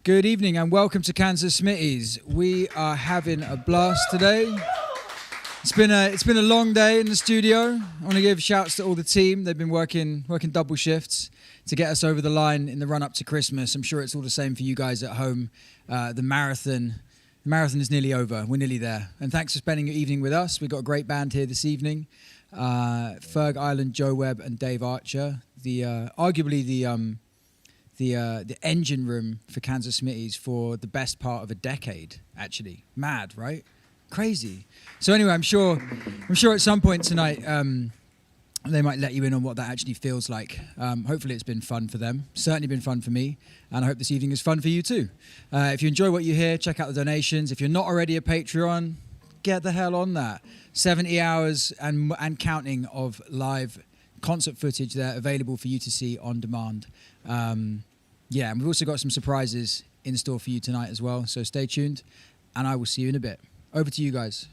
Good evening and welcome to Kansas Smitties. We are having a blast today. It's been a long day in the studio. I want to give shouts to all the team. They've been working double shifts to get us over the line in the run up to Christmas. I'm sure it's all the same for you guys at home. The marathon is nearly over. We're nearly there. And thanks for spending your evening with us. We've got a great band here this evening. Ferg, Island, Joe Webb, and Dave Archer. Arguably the engine room for Kansas Smitties for the best part of a decade, actually. Mad, right? Crazy. So anyway, I'm sure at some point tonight they might let you in on what that actually feels like. Hopefully it's been fun for them. Certainly been fun for me, and I hope this evening is fun for you too. If you enjoy what you hear, check out the donations. If you're not already a Patreon, get the hell on that. 70 hours and counting of live concert footage there available for you to see on demand. Yeah, and we've also got some surprises in store for you tonight as well, so stay tuned, and I will see you in a bit. Over to you guys.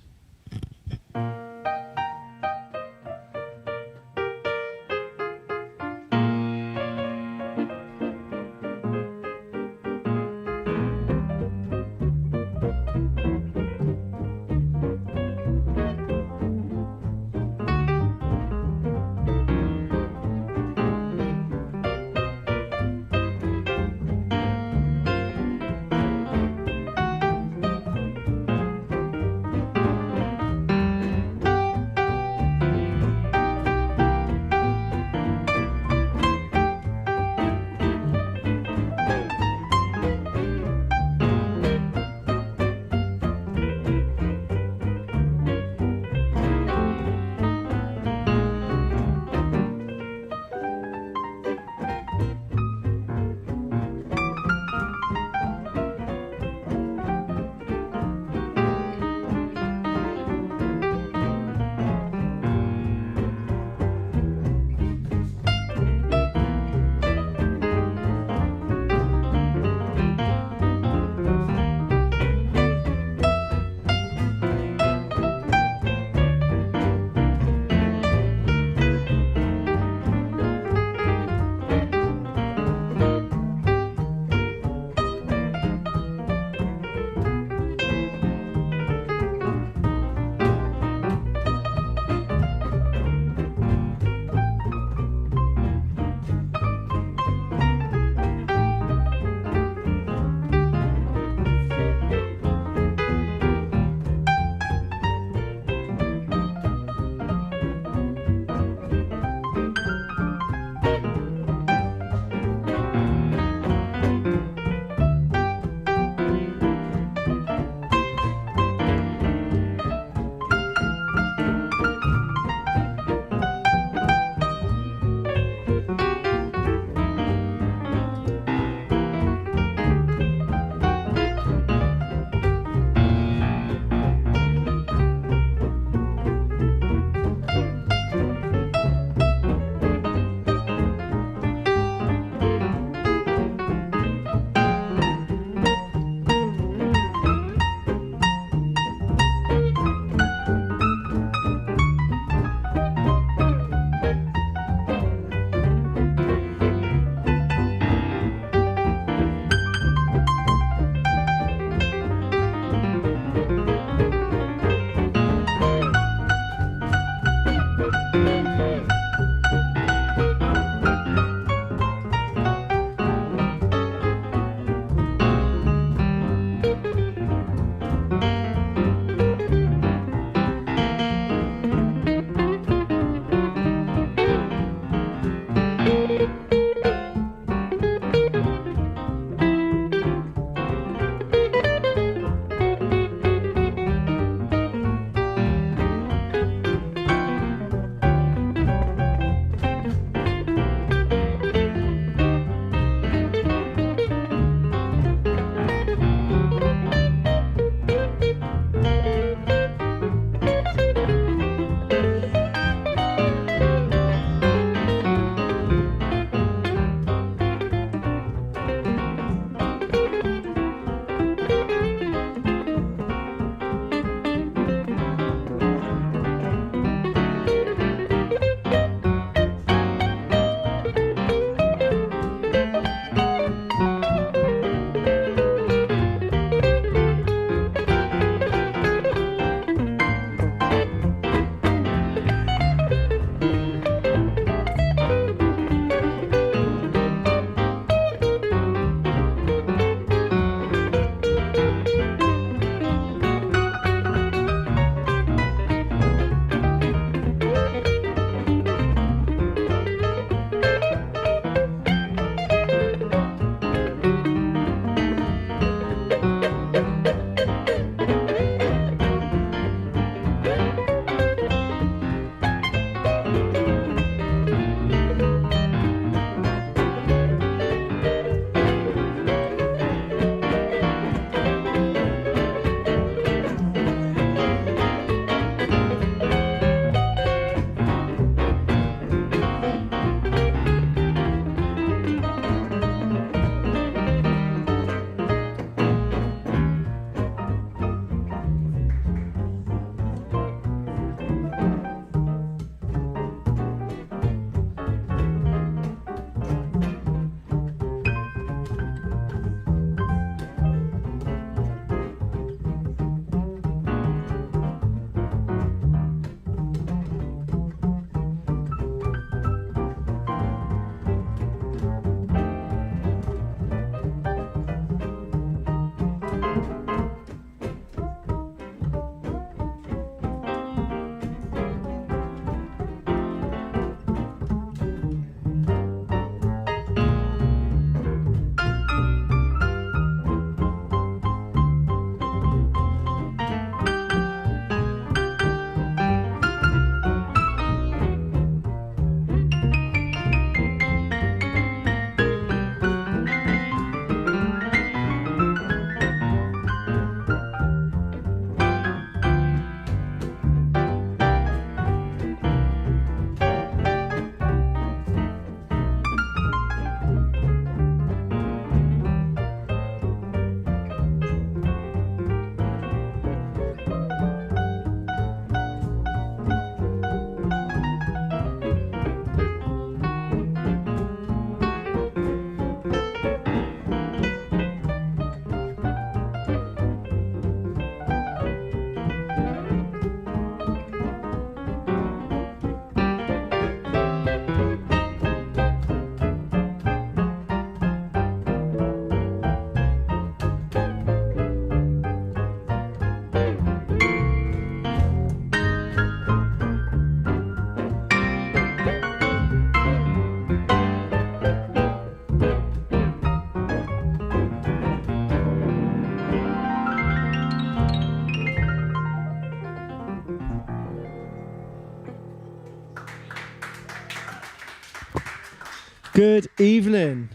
Good evening.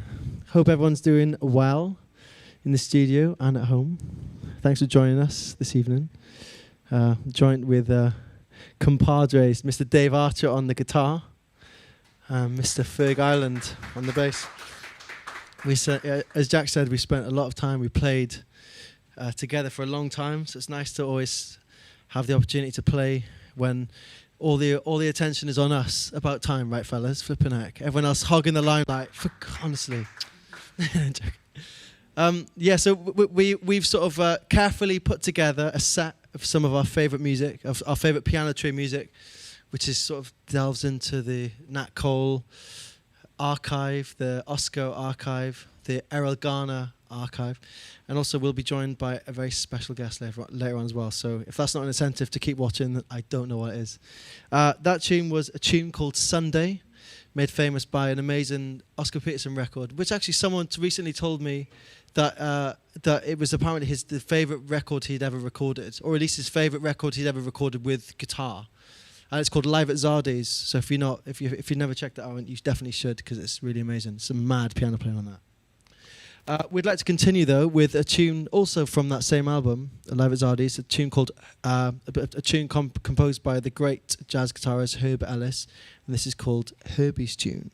Hope everyone's doing well in the studio and at home. Thanks for joining us this evening. Joined with compadres, Mr. Dave Archer on the guitar, Mr. Ferg Island on the bass. As Jack said, we spent a lot of time. We played together for a long time, so it's nice to always have the opportunity to play when all the attention is on us. About time, right, fellas? Flipping heck. Everyone else hogging the limelight. Honestly. So we've sort of carefully put together a set of some of our favourite music, of our favourite piano trio music, which is sort of delves into the Nat Cole archive, the Oscar archive, the Errol Garner archive, and also we'll be joined by a very special guest later on as well. So if that's not an incentive to keep watching, then I don't know what it is. That tune was a tune called Sunday, made famous by an amazing Oscar Peterson record, which actually someone recently told me that it was apparently the favourite record he'd ever recorded, or at least his favourite record he'd ever recorded with guitar. And it's called Live at Zardy's. So if you've never checked that out, you definitely should, because it's really amazing. Some mad piano playing on that. We'd like to continue though with a tune also from that same album, Live at Zardy's, a tune called composed by the great jazz guitarist Herb Ellis, and this is called Herbie's Tune.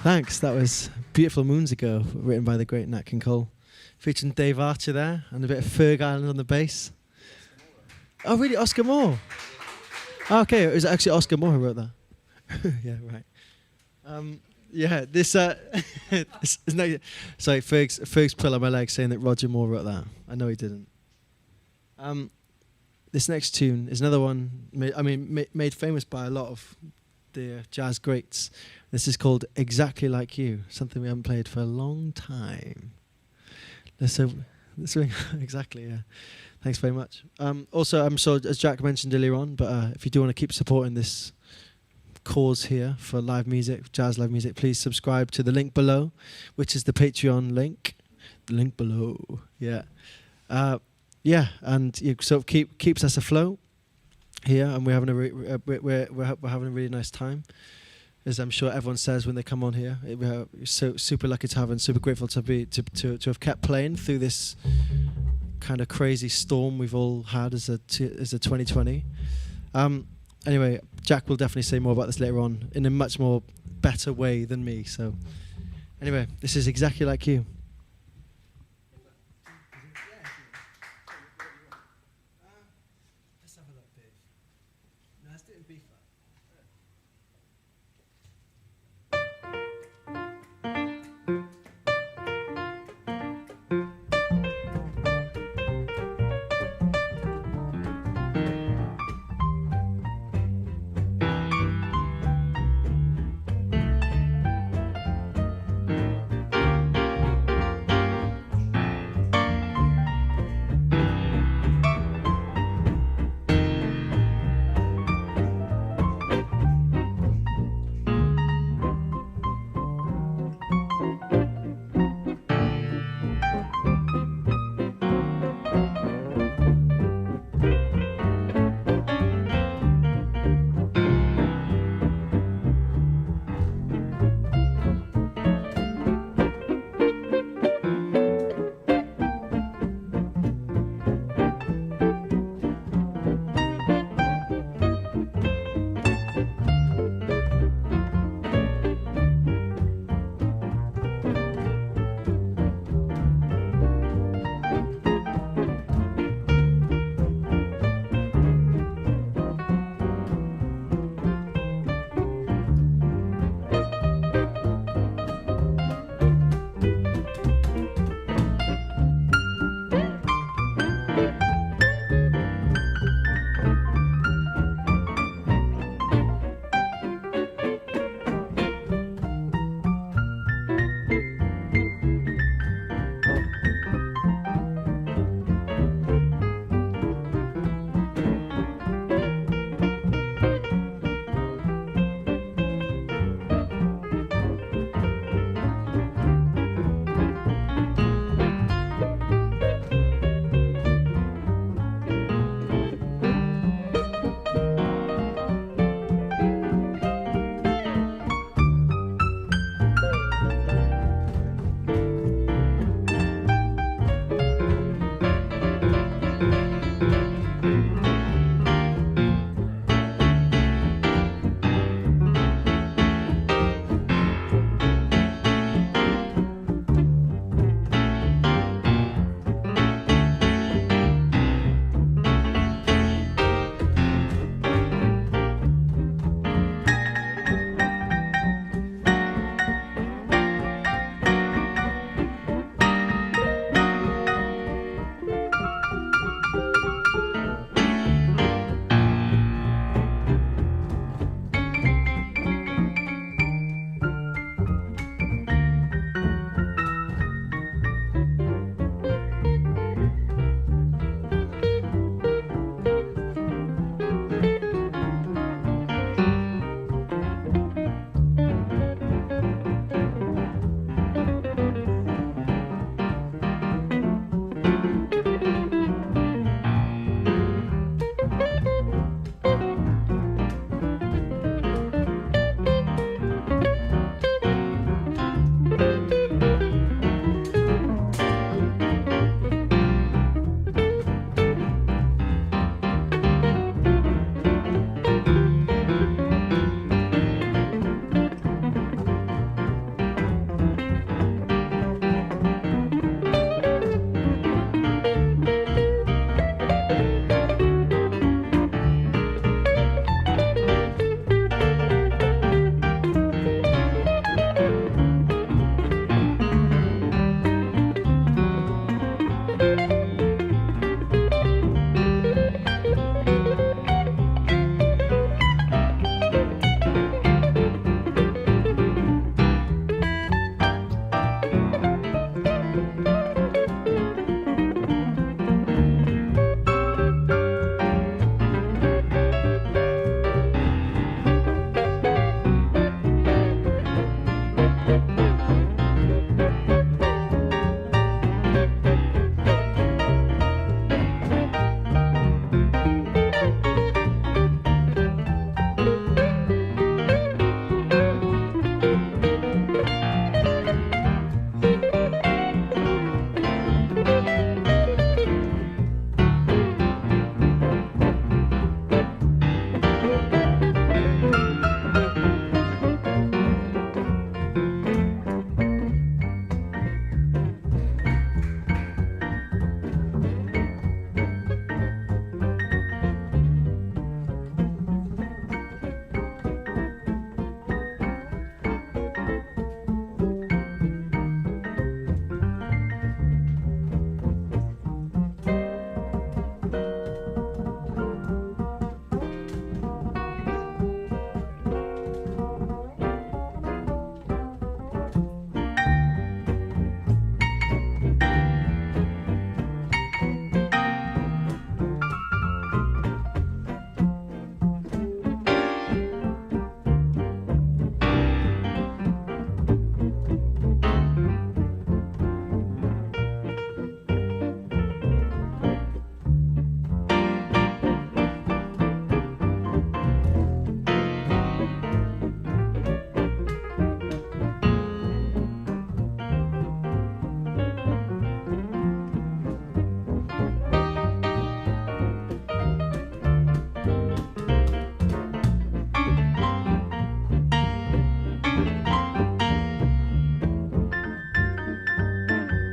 Thanks. That was Beautiful Moons Ago, written by the great Nat King Cole. Featuring Dave Archer there and a bit of Ferg Island on the bass. Oh, really? Oscar Moore? Oh, okay, it was actually Oscar Moore who wrote that. Yeah, right. This is no, sorry, Ferg's pull on my leg saying that Roger Moore wrote that. I know he didn't. This next tune is another one, made famous by a lot of the jazz greats. This is called Exactly Like You, something we haven't played for a long time. Let's exactly, yeah. Thanks very much. Also, I'm sure, as Jack mentioned earlier on, but if you do want to keep supporting this cause here for live music, jazz live music, please subscribe to the link below, which is the Patreon link. The link below, yeah. And it sort of keeps us afloat here, and we're having we're having a really nice time, as I'm sure everyone says when they come on here. We're so super lucky to have and super grateful to have kept playing through this kind of crazy storm we've all had as a 2020. Anyway, Jack will definitely say more about this later on in a much more better way than me. So anyway, this is Exactly Like You. Let's have a look, Dave. No, let's do it in B flat.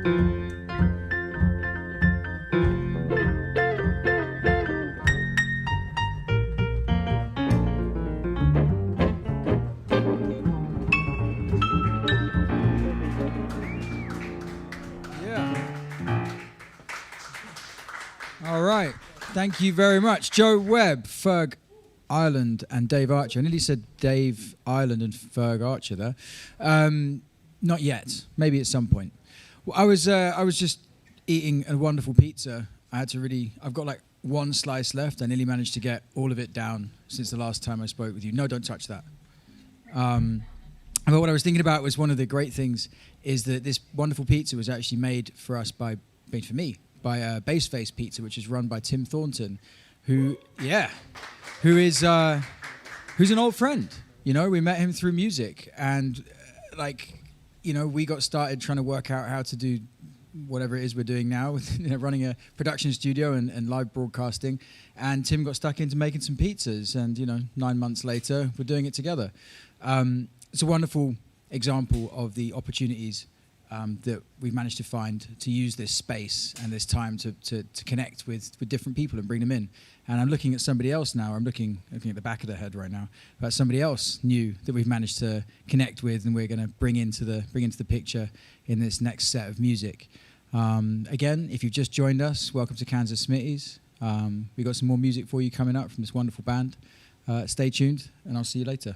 All right. Thank you very much. Joe Webb, Ferg Ireland, and Dave Archer. I nearly said Dave Ireland and Ferg Archer there. Not yet. Maybe at some point. Well, I was just eating a wonderful pizza. I've got like one slice left. I nearly managed to get all of it down since the last time I spoke with you. No, don't touch that. But what I was thinking about was one of the great things is that this wonderful pizza was actually made for me by Baseface Pizza, which is run by Tim Thornton, who's an old friend. You know, we met him through music, and we got started trying to work out how to do whatever it is we're doing now, with running a production studio and live broadcasting. And Tim got stuck into making some pizzas, and 9 months later, we're doing it together. It's a wonderful example of the opportunities that we've managed to find to use this space and this time to connect with different people and bring them in. And I'm looking at somebody else now. I'm looking at the back of their head right now, about somebody else new that we've managed to connect with, and we're going to bring into the picture in this next set of music. Again, if you've just joined us, welcome to Kansas Smitties. We've got some more music for you coming up from this wonderful band. Stay tuned, and I'll see you later.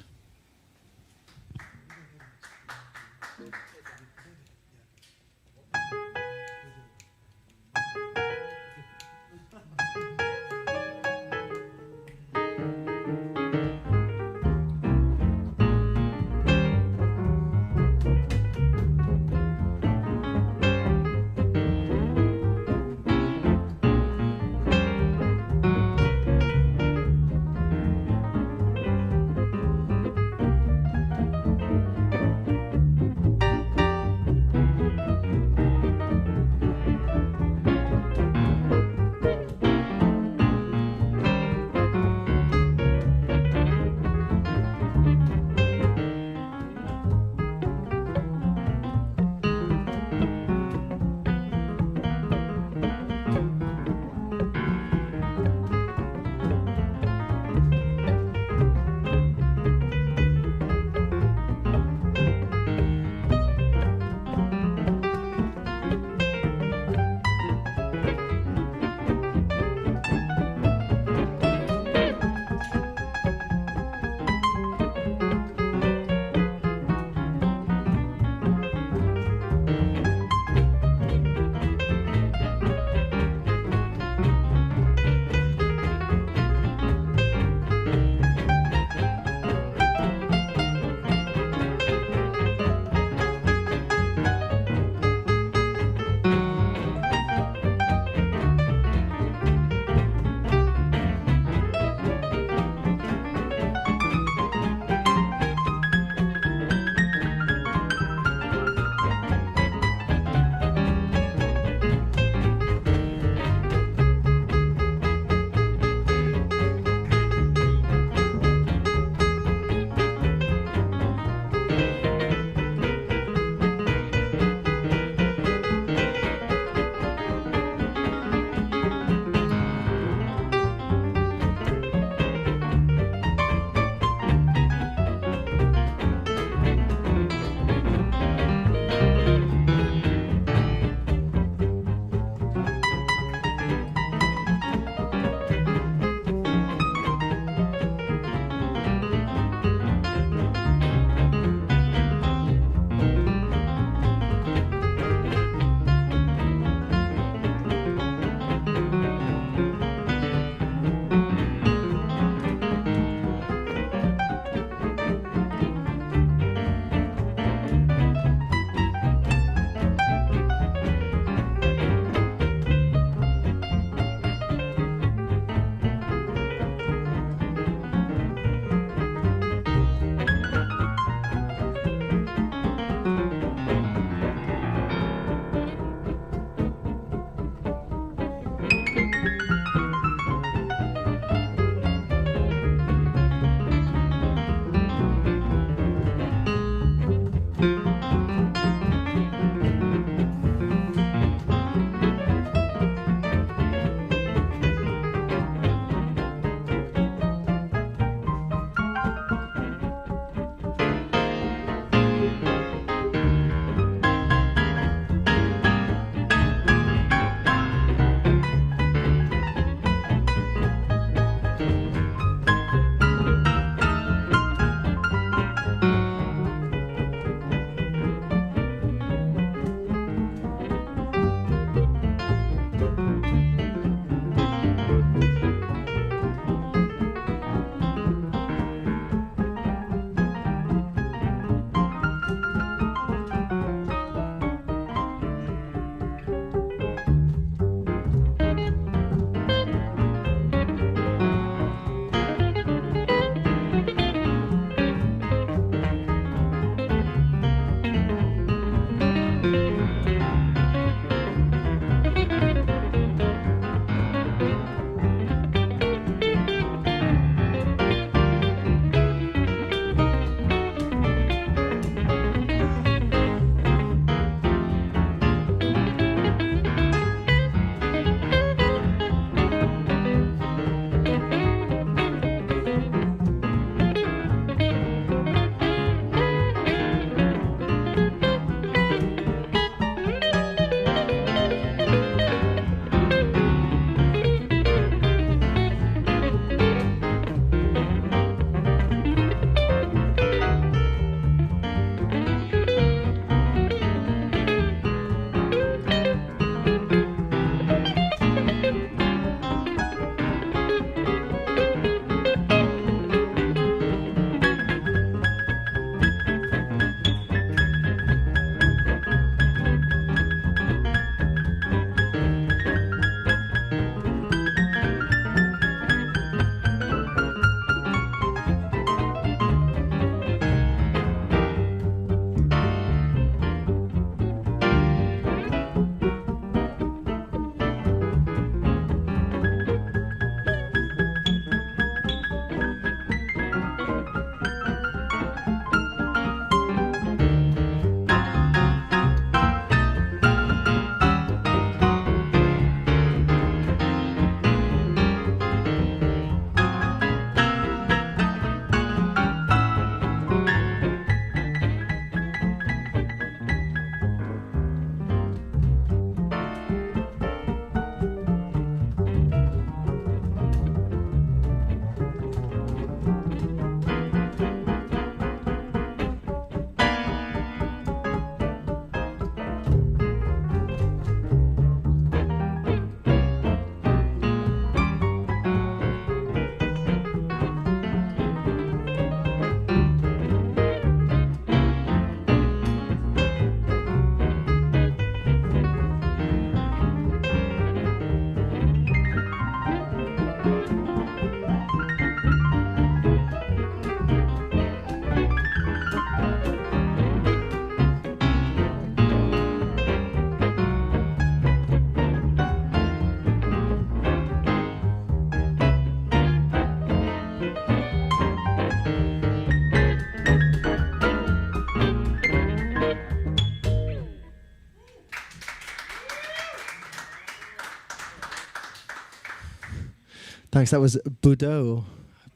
Thanks. That was Budo.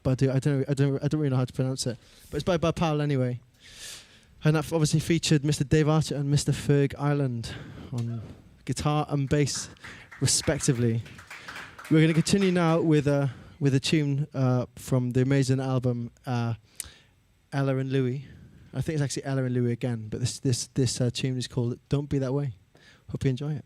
Badu. I don't really know how to pronounce it, but it's by Powell anyway. And that obviously featured Mr. Dave Archer and Mr. Ferg Island on guitar and bass, respectively. We're going to continue now with a tune from the amazing album Ella and Louie. I think it's actually Ella and Louie again, but this tune is called "Don't Be That Way." Hope you enjoy it.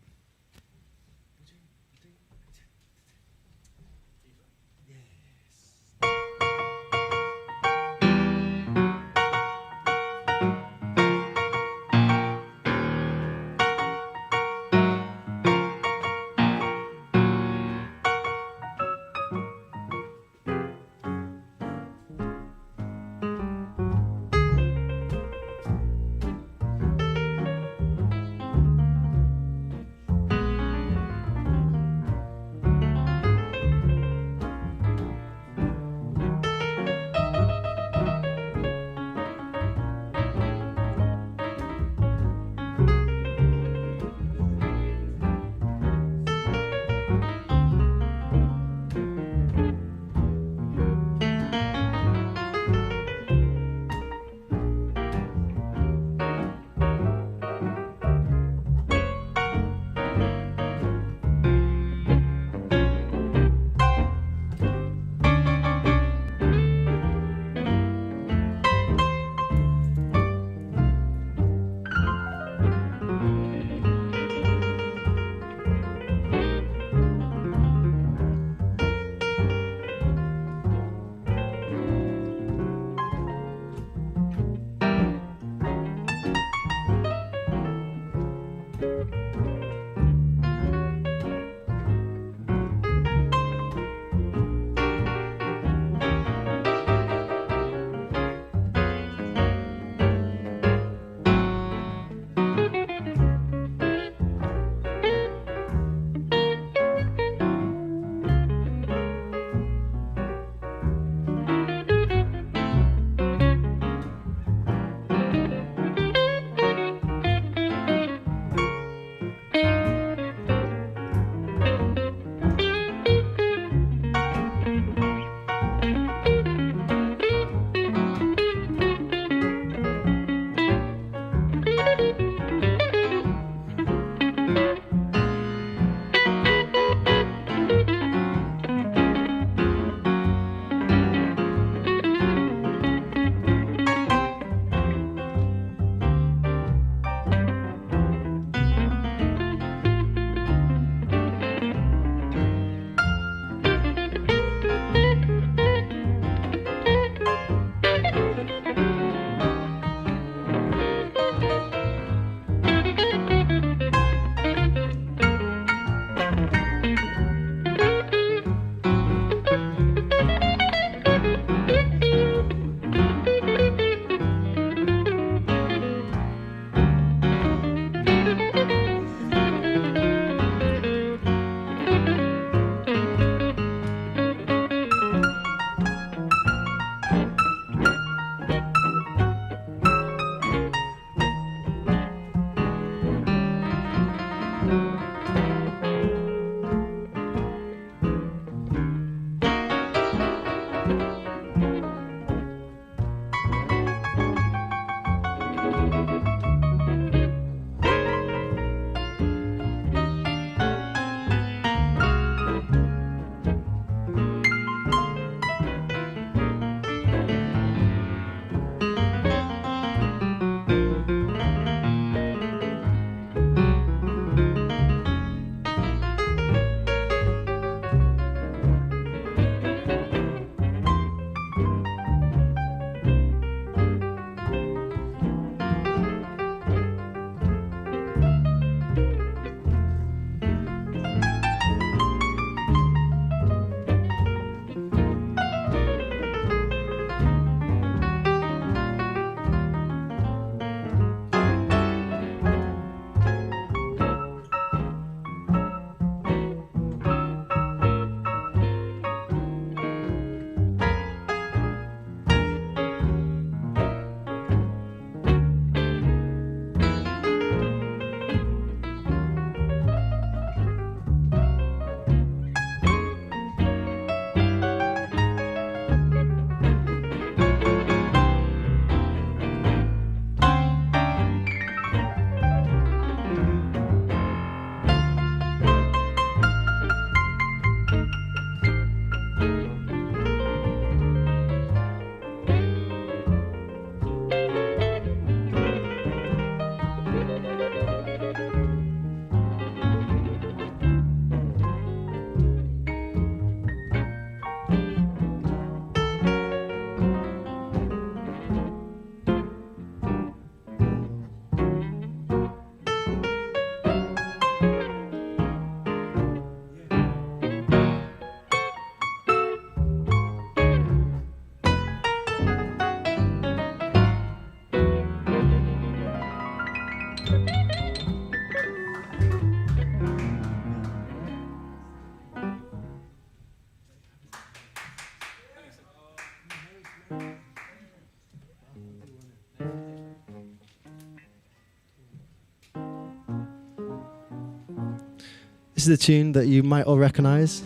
This is a tune that you might all recognise.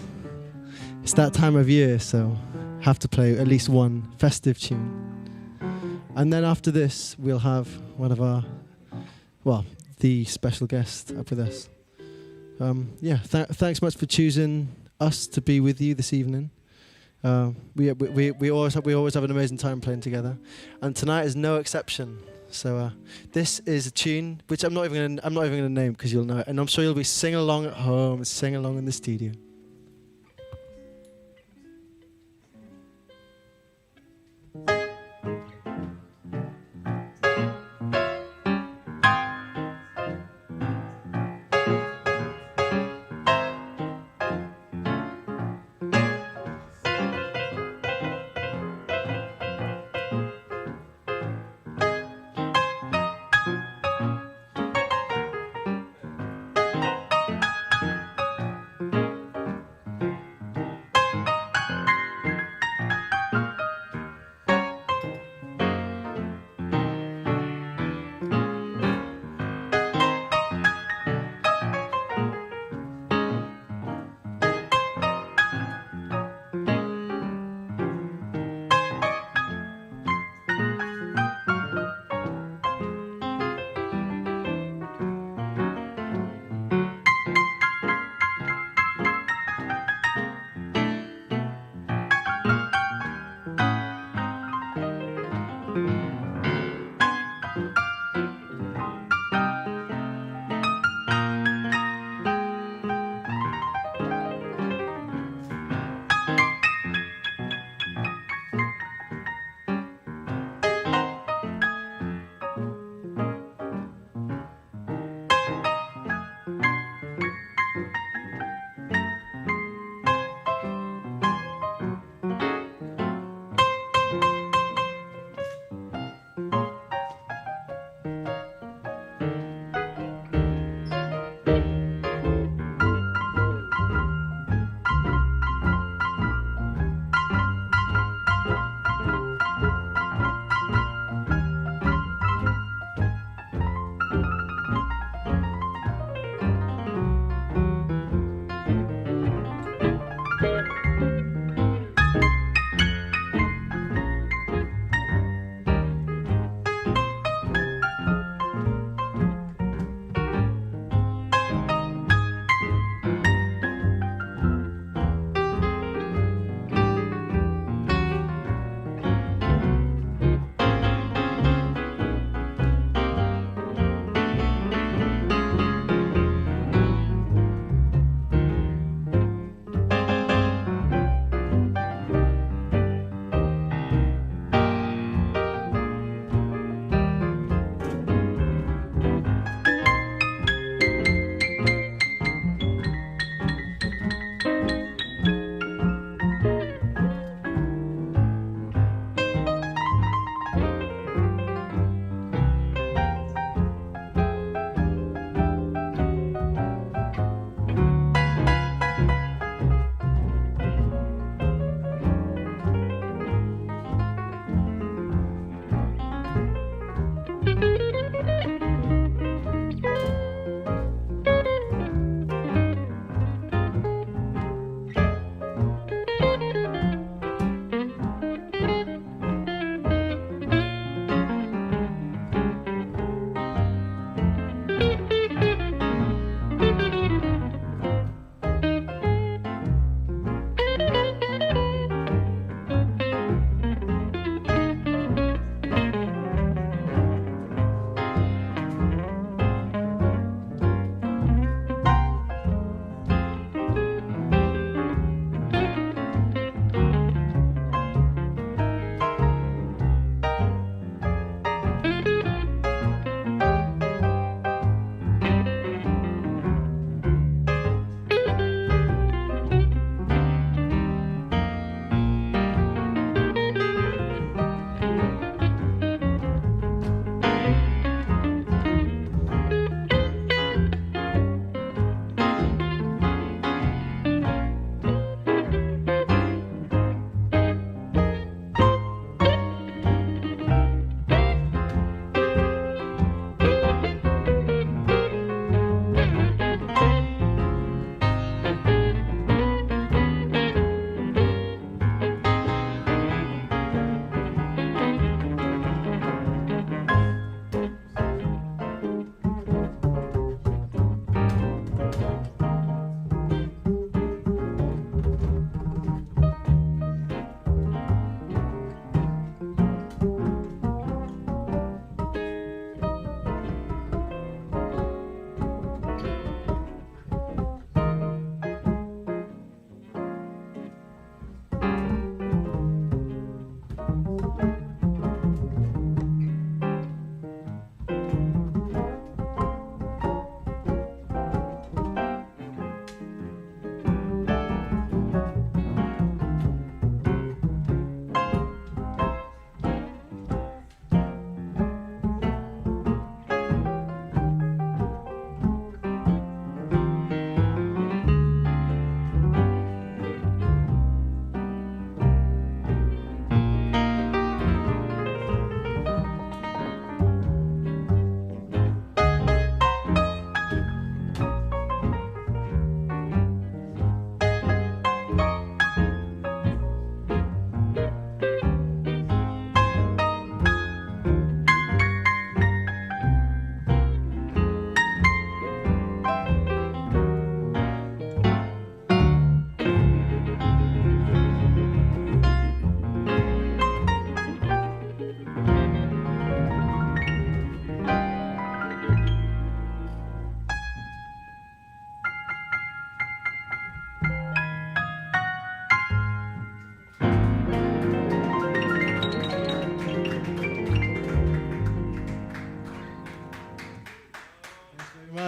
It's that time of year, so have to play at least one festive tune. And then after this, we'll have one of our, the special guest up with us. Thanks much for choosing us to be with you this evening. We always have an amazing time playing together, and tonight is no exception. So this is a tune which I'm not even gonna name because you'll know it, and I'm sure you'll be singing along at home and singing along in the studio.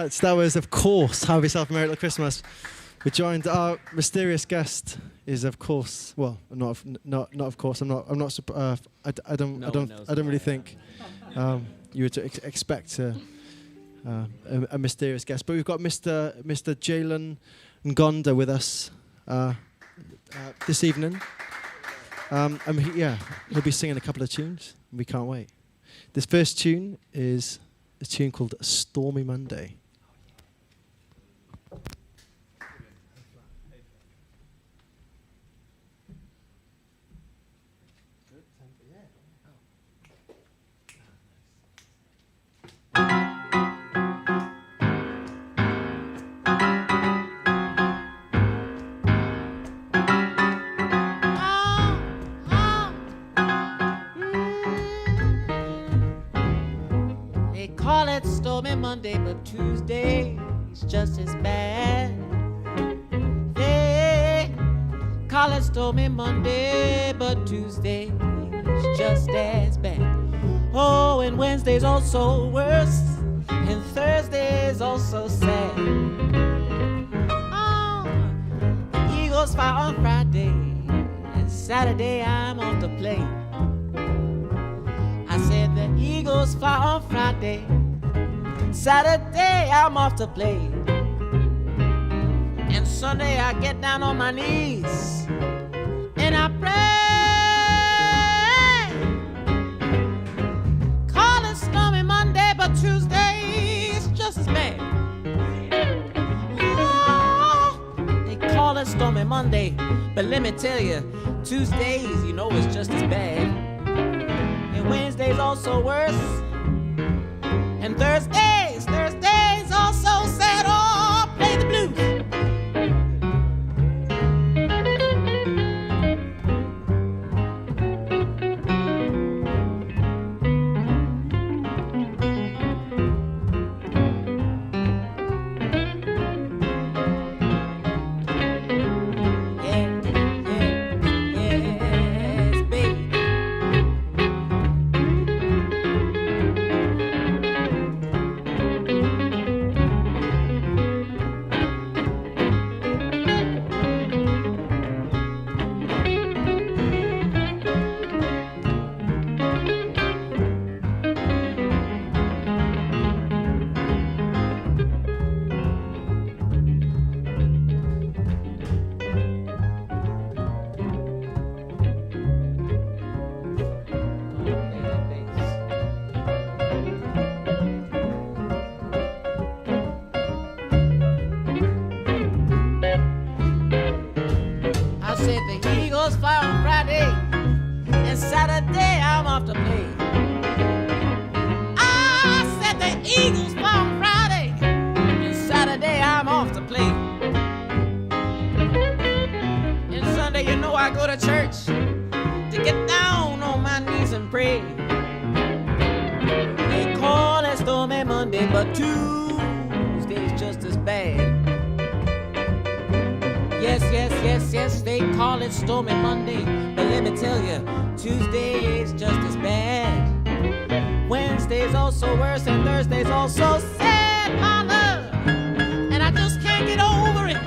That was, of course, Have Yourself a Merry Little Christmas. We're joined. Our mysterious guest is, of course, well, not of course. I don't really think you were to expect a mysterious guest. But we've got Mr. Jalen Ngonda with us this evening. He'll be singing a couple of tunes. We can't wait. This first tune is a tune called Stormy Monday. Call it Stormy Monday, but Tuesday is just as bad. They call it Stormy Monday, but Tuesday is just as bad. Oh, and Wednesday's also worse, and Thursday's also sad. Oh, the Eagles fight on Friday, and Saturday I'm on to play. I said the Eagles fly on Friday, Saturday I'm off to play, and Sunday I get down on my knees and I pray. Call it Stormy Monday, but Tuesday's just as bad. Oh, they call it Stormy Monday, but let me tell you, Tuesdays, you know, it's just as bad. Wednesday's also worse, and Thursday's also sad. Oh, play the blues. Yes, they call it Stormy Monday, but let me tell you, Tuesday is just as bad. Wednesday's also worse, and Thursday's also sad, my love, and I just can't get over it.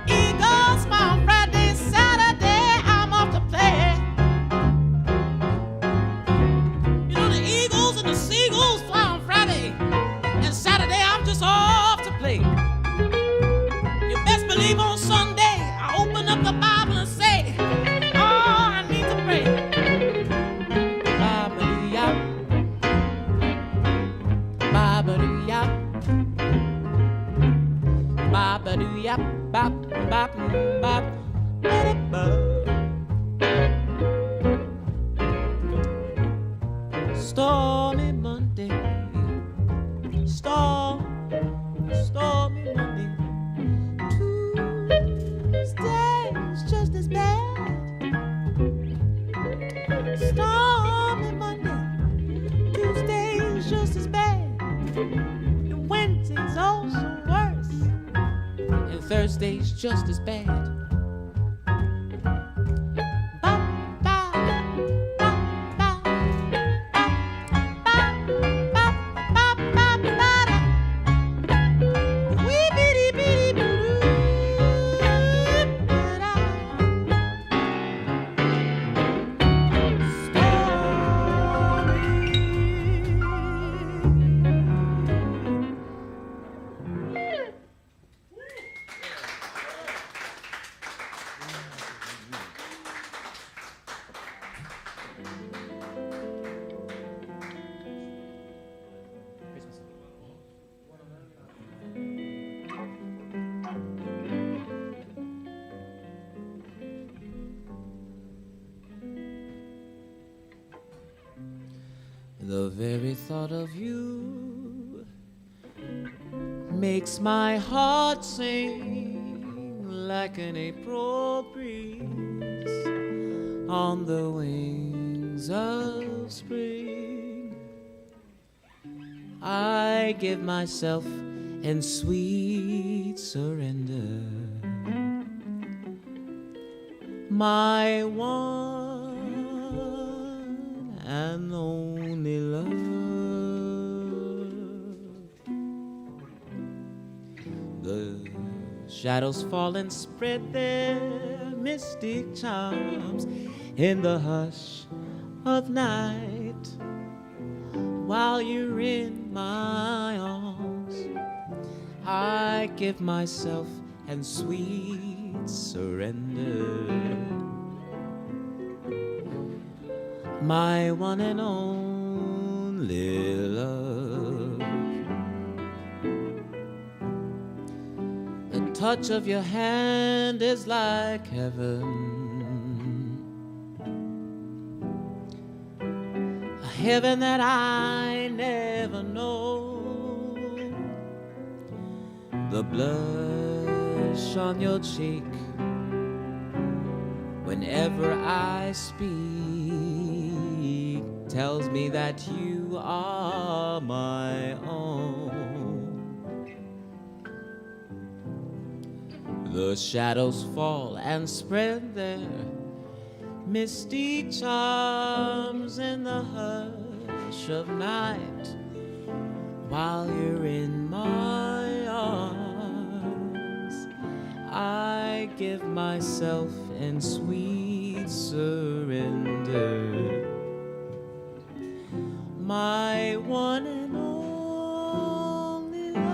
Eagles fly on Friday, Saturday I'm off to play. You know, the Eagles and the Seagulls fly on Friday, and Saturday I'm just off to play. You best believe on Sunday open up the Bible and say, oh, I need to pray. Ba-ba-doo-yah, ba-ba-doo-yah, ba-ba-doo-yah, bop-bop-bop, ba-da-ba. Stormy Monday, stormy Monday. Tuesday's just as bad. Stormy Monday, Tuesday's just as bad. And Wednesday's also worse, and Thursday's just as bad. The very thought of you makes my heart sing like an April breeze on the wings of spring. I give myself in sweet surrender, my one and only love. The shadows fall and spread their mystic charms in the hush of night, while you're in my arms. I give myself in sweet surrender, my one and only love. The touch of your hand is like heaven, a heaven that I never know. The blush on your cheek whenever I speak tells me that you are my own. The shadows fall and spread their misty charms in the hush of night, while you're in my arms. I give myself in sweet surrender, my one and only love.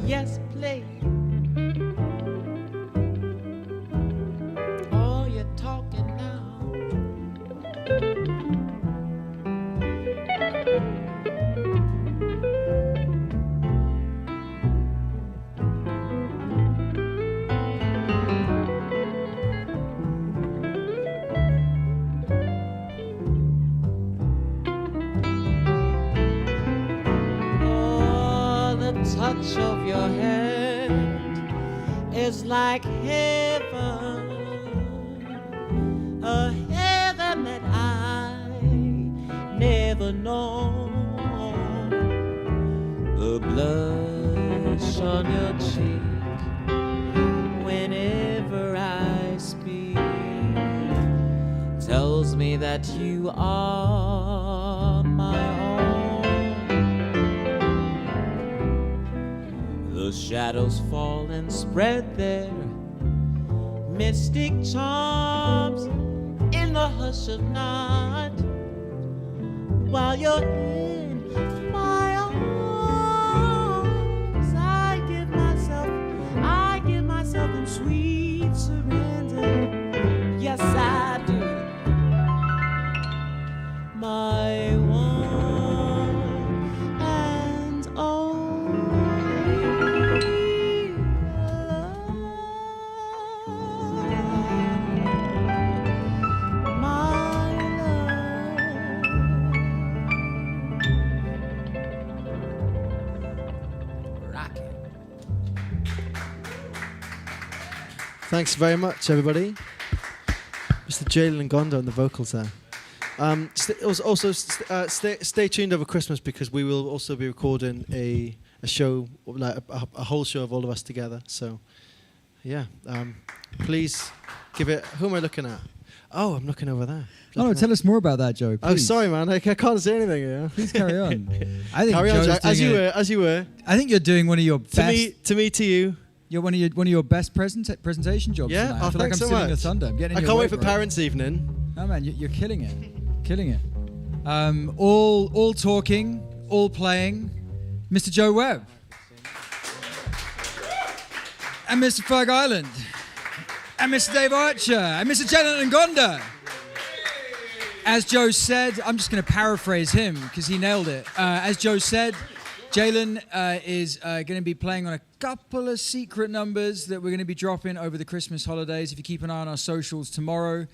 Yes, play. Oh, you're talking now. Oh, the touch of your hand is like heaven, a heaven that I never know. The blush on your cheek whenever I speak tells me that you are my own. The shadows fall and spread their mystic charms in the hush of night, while you're in my arms. I give myself in sweet surrender. Yes, I do. My one and only love. My love. Rock it. Thanks very much, everybody. Mr. Jalen Gondo on the vocals there. Stay tuned over Christmas, because we will also be recording a show, like a whole show of all of us together. So, yeah, please give it. Who am I looking at? Oh, I'm looking over there. Oh, tell us more about that, Joe. Oh, Please. sorry, man. I can't say anything. Yeah. Please carry on. I think Carry on, Joe's Jack, as doing you were. I think you're doing one of your best. To me, to you. You're one of your best presentation jobs Yeah, tonight. I feel like I'm thanks so stealing your much. thunder. I'm getting I in can't your wait way, for bro. parents' evening. Oh man, you're killing it, killing it. All talking, all playing. Mr. Joe Webb and Mr. Ferg Island and Mr. Dave Archer and Mr. Jalen Ngonda. As Joe said, I'm just going to paraphrase him because he nailed it. As Joe said, Jalen is going to be playing on a couple of secret numbers that we're going to be dropping over the Christmas holidays. If you keep an eye on our socials tomorrow,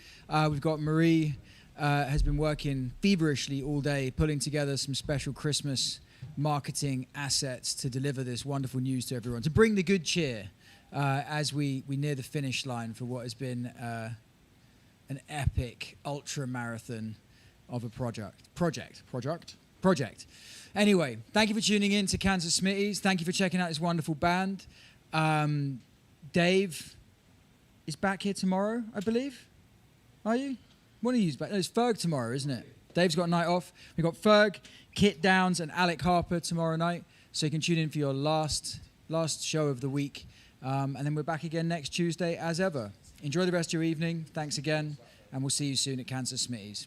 we've got Marie has been working feverishly all day, pulling together some special Christmas marketing assets to deliver this wonderful news to everyone, to bring the good cheer as we near the finish line for what has been an epic ultra marathon of a project. Anyway, thank you for tuning in to Kansas Smitties. Thank you for checking out this wonderful band. Dave is back here tomorrow, I believe. Are you? One of you's back. No, it's Ferg tomorrow, isn't it? Dave's got a night off. We've got Ferg, Kit Downs, and Alec Harper tomorrow night. So you can tune in for your last show of the week. And then we're back again next Tuesday as ever. Enjoy the rest of your evening. Thanks again. And we'll see you soon at Kansas Smitties.